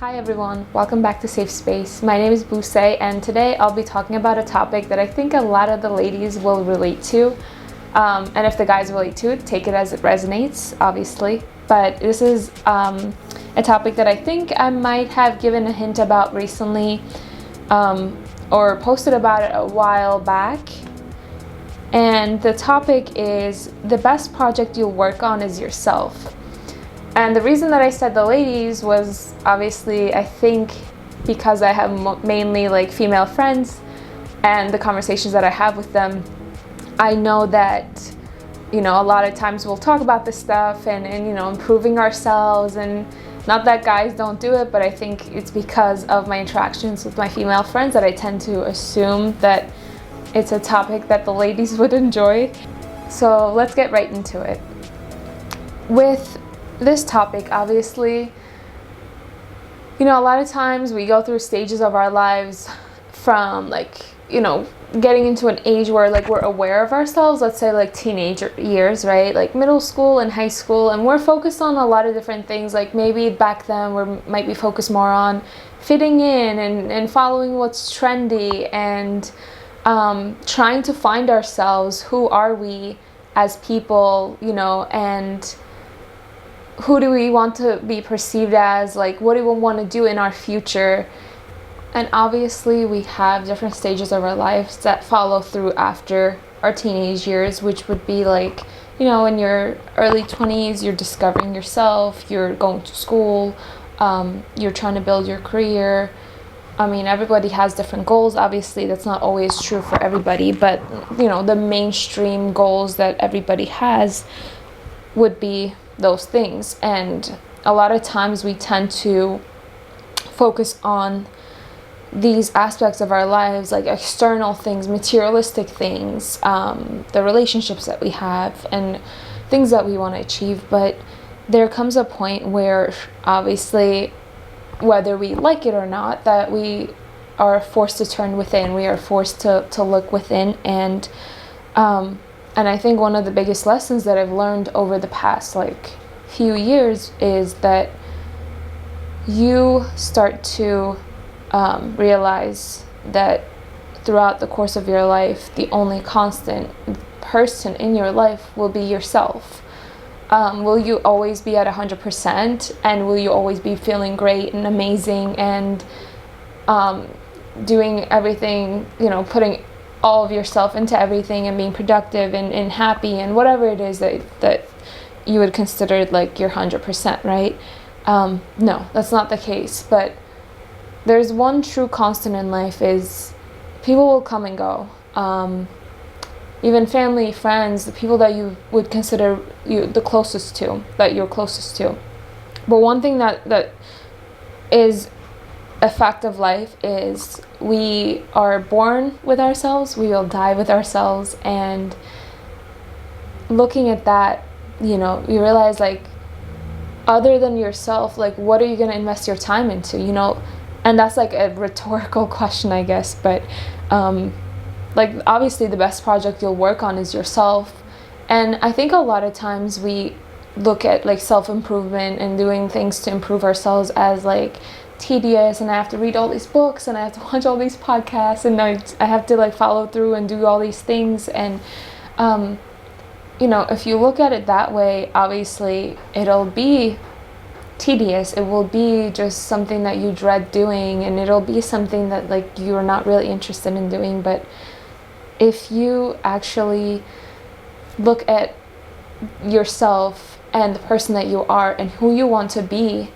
Hi everyone, welcome back to Safe Space. My name is Buse, and today I'll be talking about a topic that I think a lot of the ladies will relate to. And if the guys relate to it, take it as it resonates, obviously. But this is a topic that I think I might have given a hint about recently, or posted about it a while back. And the topic is the best project you'll work on is yourself. And the reason that I said the ladies was obviously, I think, because I have mainly like female friends, and the conversations that I have with them, I know that, a lot of times we'll talk about this stuff and improving ourselves, and not that guys don't do it, but I think it's because of my interactions with my female friends that I tend to assume that it's a topic that the ladies would enjoy. So let's get right into it. With this topic, obviously, a lot of times we go through stages of our lives from getting into an age where we're aware of ourselves, let's say teenager years, right? Like middle school and high school, and we're focused on a lot of different things. Like maybe back then we might be focused more on fitting in and following what's trendy and trying to find ourselves. Who are we as people, and who do we want to be perceived as? What do we want to do in our future? And obviously we have different stages of our lives that follow through after our teenage years, which would be in your early 20s, you're discovering yourself, you're going to school, you're trying to build your career. I mean, everybody has different goals. Obviously, that's not always true for everybody, but the mainstream goals that everybody has would be those things. And a lot of times we tend to focus on these aspects of our lives, like external things, materialistic things, the relationships that we have and things that we want to achieve. But there comes a point where obviously, whether we like it or not, that we are forced to turn within. We are forced to look within. And I think one of the biggest lessons that I've learned over the past few years is that you start to realize that throughout the course of your life, the only constant person in your life will be yourself. Will you always be at 100%, and will you always be feeling great and amazing and doing everything, putting all of yourself into everything and being productive and happy and whatever it is that you would consider your 100%, right? No, that's not the case. But there's one true constant in life is people will come and go. Even family, friends, the people that you would consider the closest to, that you're closest to. But one thing that is a fact of life is we are born with ourselves, we will die with ourselves. And looking at that, you realize other than yourself, what are you going to invest your time into, And that's a rhetorical question, I guess, but obviously the best project you'll work on is yourself. And I think a lot of times we look at self-improvement and doing things to improve ourselves as tedious, and I have to read all these books and I have to watch all these podcasts and I have to follow through and do all these things. And if you look at it that way, obviously it'll be tedious. It will be just something that you dread doing, and it'll be something that you're not really interested in doing. But if you actually look at yourself and the person that you are and who you want to be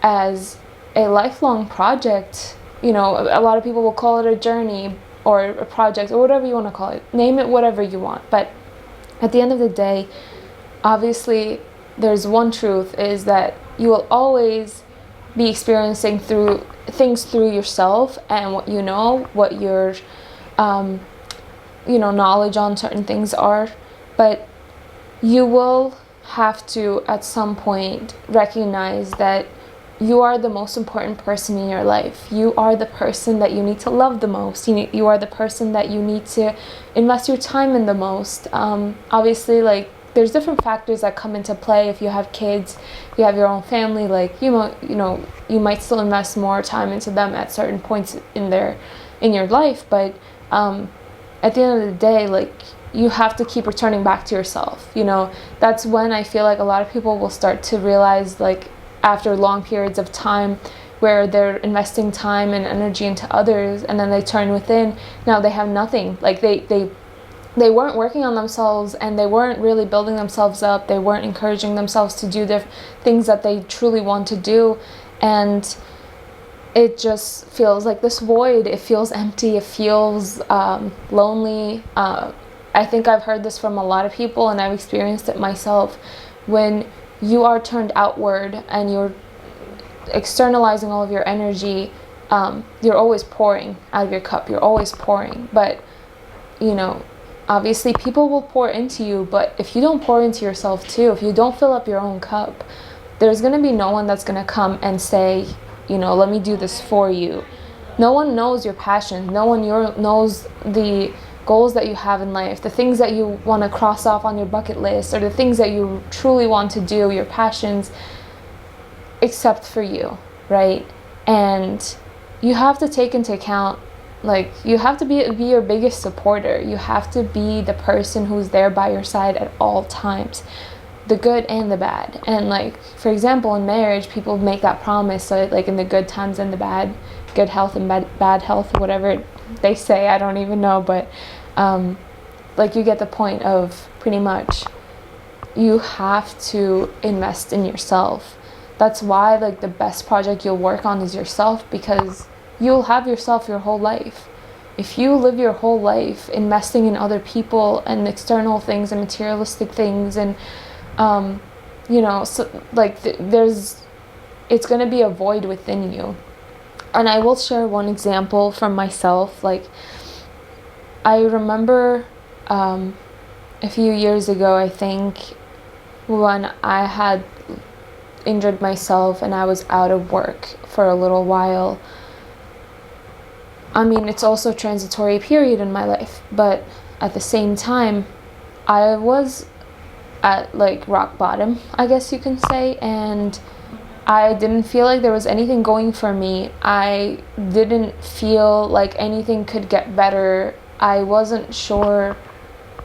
as a lifelong project, a lot of people will call it a journey or a project or whatever you want to call it. Name it whatever you want. But at the end of the day, obviously, there's one truth, is that you will always be experiencing things through yourself and what what your knowledge on certain things are. But you will have to at some point recognize that you are the most important person in your life. You are the person that you need to love the most. You are the person that you need to invest your time in the most. Obviously, there's different factors that come into play. If you have kids, if you have your own family, like you might still invest more time into them at certain points in your life, but at the end of the day, like, you have to keep returning back to yourself. That's when I feel like a lot of people will start to realize, like, after long periods of time where they're investing time and energy into others, and then they turn within, now they have nothing. Like, they weren't working on themselves, and they weren't really building themselves up. They weren't encouraging themselves to do the things that they truly want to do, and it just feels like this void. It feels empty. It feels lonely. I think I've heard this from a lot of people, and I've experienced it myself. When you are turned outward and you're externalizing all of your energy, you're always pouring out of your cup. You're always pouring. But, obviously people will pour into you, but if you don't pour into yourself too, if you don't fill up your own cup, there's going to be no one that's going to come and say, let me do this for you. No one knows your passion. No one knows the goals that you have in life, the things that you want to cross off on your bucket list, or the things that you truly want to do, your passions, except for you, right? And you have to take into account, like, you have to be your biggest supporter. You have to be the person who's there by your side at all times, the good and the bad. And, like, for example, in marriage, people make that promise, so, like, in the good times and the bad, good health and bad health, or whatever they say, I don't even know, but like, you get the point of, pretty much, you have to invest in yourself. That's why, like, the best project you'll work on is yourself, because you'll have yourself your whole life. If you live your whole life investing in other people and external things and materialistic things, and so, like, it's going to be a void within you. And I will share one example from myself. Like, I remember a few years ago, I think, when I had injured myself and I was out of work for a little while. I mean, it's also a transitory period in my life, but at the same time, I was at, like, rock bottom, I guess you can say, and I didn't feel like there was anything going for me. I didn't feel like anything could get better. I wasn't sure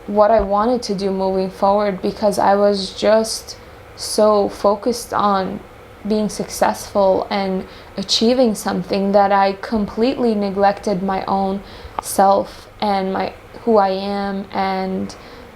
what I wanted to do moving forward, because I was just so focused on being successful and achieving something that I completely neglected my own self and who I am, and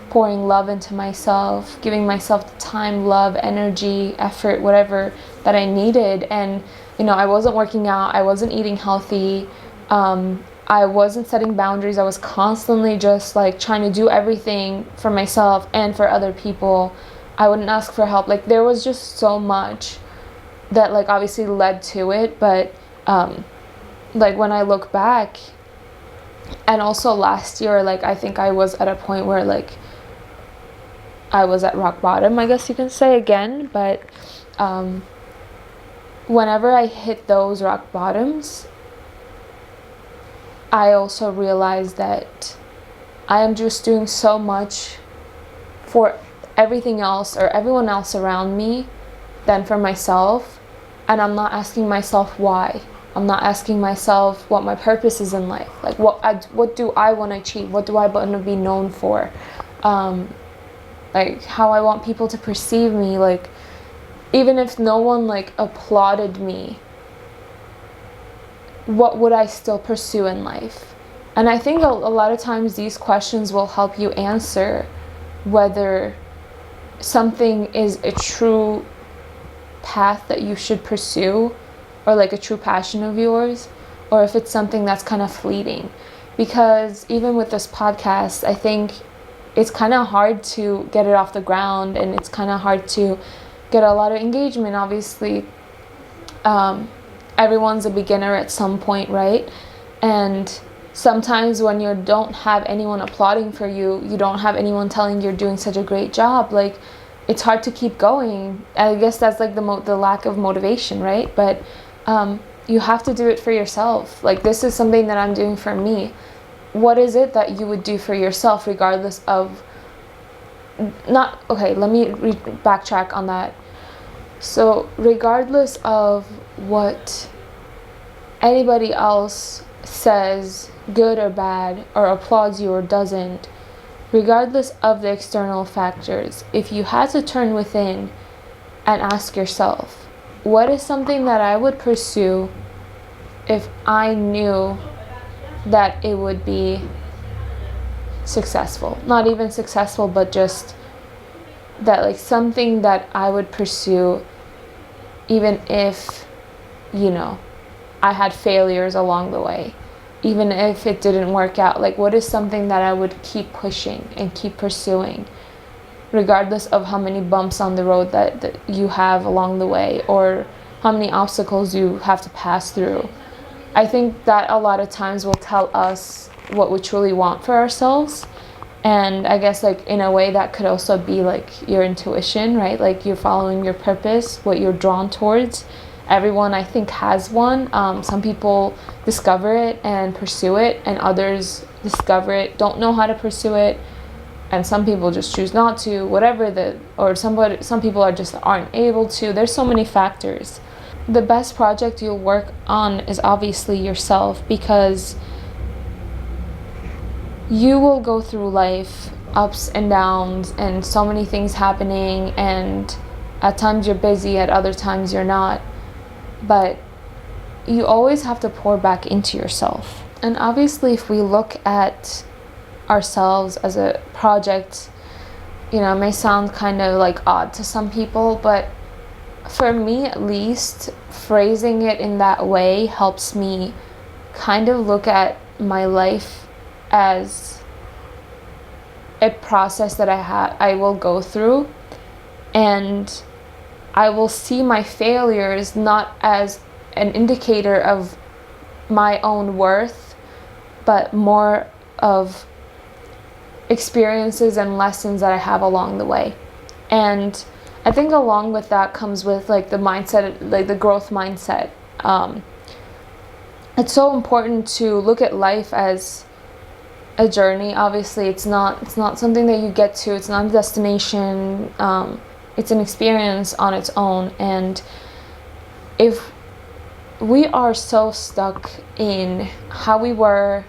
pouring love into myself, giving myself the time, love, energy, effort, whatever that I needed. And I wasn't working out, I wasn't eating healthy, I wasn't setting boundaries. I was constantly just, like, trying to do everything for myself and for other people. I wouldn't ask for help. Like, there was just so much that, like, obviously led to it. But like, when I look back, and also last year, like, I think I was at a point where, like, I was at rock bottom, I guess you can say, again. But whenever I hit those rock bottoms, I also realized that I am just doing so much for everything else or everyone else around me than for myself. And I'm not asking myself why. I'm not asking myself what my purpose is in life. Like, what do I want to achieve? What do I want to be known for? Like, how I want people to perceive me. Like, even if no one, like, applauded me, what would I still pursue in life? And I think a lot of times these questions will help you answer whether something is a true path that you should pursue, or, like, a true passion of yours, or if it's something that's kind of fleeting. Because even with this podcast, I think it's kind of hard to get it off the ground, and it's kind of hard to get a lot of engagement. Obviously, everyone's a beginner at some point, right? And sometimes when you don't have anyone applauding for you, you don't have anyone telling you're doing such a great job, like, it's hard to keep going. I guess that's, like, the lack of motivation, right? But you have to do it for yourself. Like, this is something that I'm doing for me. What is it that you would do for yourself, regardless of not okay, let me backtrack on that. So regardless of what anybody else says, good or bad, or applauds you or doesn't, regardless of the external factors, if you had to turn within and ask yourself, what is something that I would pursue if I knew that it would be successful? Not even successful, but just that, like, something that I would pursue even if, I had failures along the way, even if it didn't work out. Like, what is something that I would keep pushing and keep pursuing, regardless of how many bumps on the road that you have along the way, or how many obstacles you have to pass through. I think that a lot of times will tell us what we truly want for ourselves. And I guess, like, in a way that could also be like your intuition, right? Like, you're following your purpose, what you're drawn towards. Everyone, I think, has one. Some people discover it and pursue it, and others discover it, don't know how to pursue it, and some people just choose not to, some people are just aren't able to. There's so many factors. The best project you'll work on is obviously yourself, because you will go through life, ups and downs, and so many things happening, and at times you're busy, at other times you're not. But you always have to pour back into yourself. And obviously, if we look at ourselves as a project, it may sound kind of like odd to some people, but for me at least, phrasing it in that way helps me kind of look at my life as a process that I will go through, and I will see my failures not as an indicator of my own worth, but more of experiences and lessons that I have along the way. And I think along with that comes with, like, the mindset, like the growth mindset. It's so important to look at life as a journey. Obviously, it's not something that you get to. It's not a destination. It's an experience on its own. And if we are so stuck in how we were,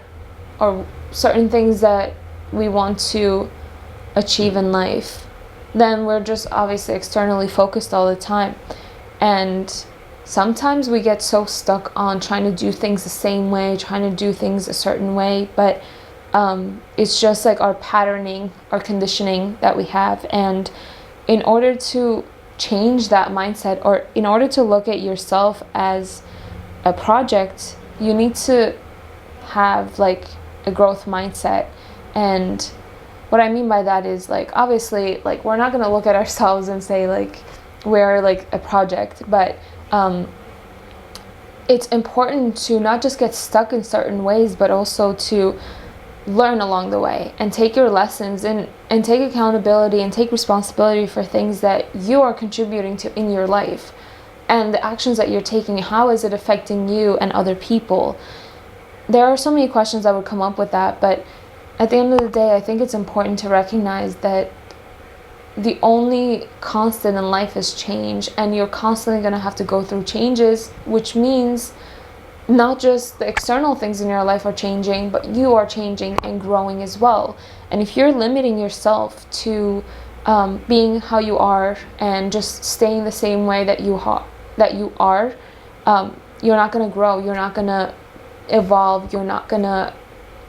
or certain things that we want to achieve in life, then we're just obviously externally focused all the time. And sometimes we get so stuck on trying to do things the same way, trying to do things a certain way, but it's just like our patterning, our conditioning that we have. And in order to change that mindset, or in order to look at yourself as a project, you need to have, like, a growth mindset. And what I mean by that is, like, obviously, like, we're not going to look at ourselves and say, like, we're like a project, but it's important to not just get stuck in certain ways, but also to learn along the way and take your lessons and take accountability and take responsibility for things that you are contributing to in your life, and the actions that you're taking. How is it affecting you and other people? There are so many questions that would come up with that, but at the end of the day, I think it's important to recognize that the only constant in life is change, and you're constantly going to have to go through changes, which means not just the external things in your life are changing, but you are changing and growing as well. And if you're limiting yourself to being how you are and just staying the same way that you are, you're not going to grow, you're not going to evolve, you're not going to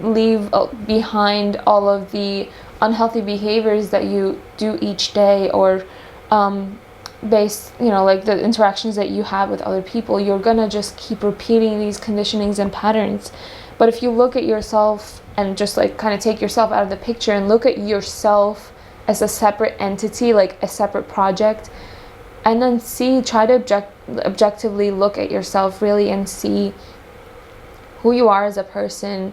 leave behind all of the unhealthy behaviors that you do each day, or like the interactions that you have with other people. You're gonna just keep repeating these conditionings and patterns. But if you look at yourself and just, like, kind of take yourself out of the picture and look at yourself as a separate entity, like a separate project, and then try to objectively look at yourself really and see who you are as a person,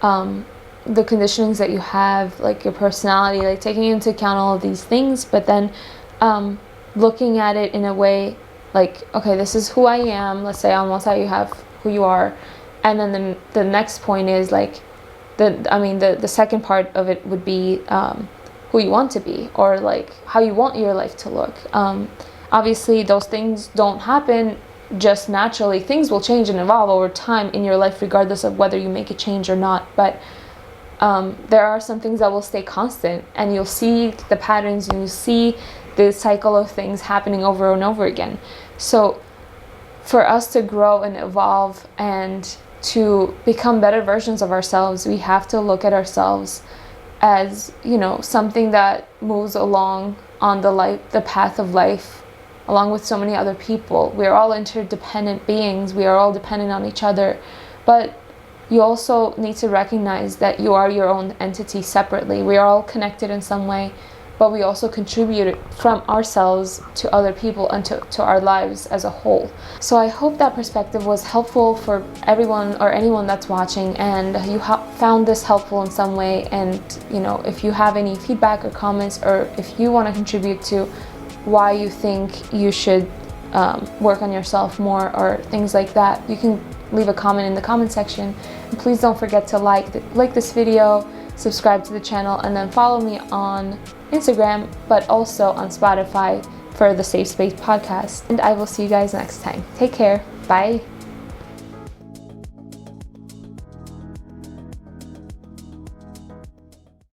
the conditionings that you have, like your personality, like taking into account all of these things, but then looking at it in a way like, okay, this is who I am. Let's say on one side you have who you are, and then the next point is, like, the second part of it would be who you want to be, or like how you want your life to look. Obviously those things don't happen just naturally. Things will change and evolve over time in your life regardless of whether you make a change or not, but there are some things that will stay constant, and you'll see the patterns and you'll see the cycle of things happening over and over again. So for us to grow and evolve and to become better versions of ourselves, we have to look at ourselves as, you know, something that moves along on the path of life along with so many other people. We are all interdependent beings. We are all dependent on each other. But you also need to recognize that you are your own entity separately. We are all connected in some way, but we also contribute from ourselves to other people and to our lives as a whole. So I hope that perspective was helpful for everyone or anyone that's watching, and you found this helpful in some way. And you know, if you have any feedback or comments, or if you want to contribute to why you think you should work on yourself more or things like that, you can leave a comment in the comment section. And please don't forget to like this video, subscribe to the channel, and then follow me on Instagram, but also on Spotify for the Safe Space podcast. And I will see you guys next time. Take care. Bye.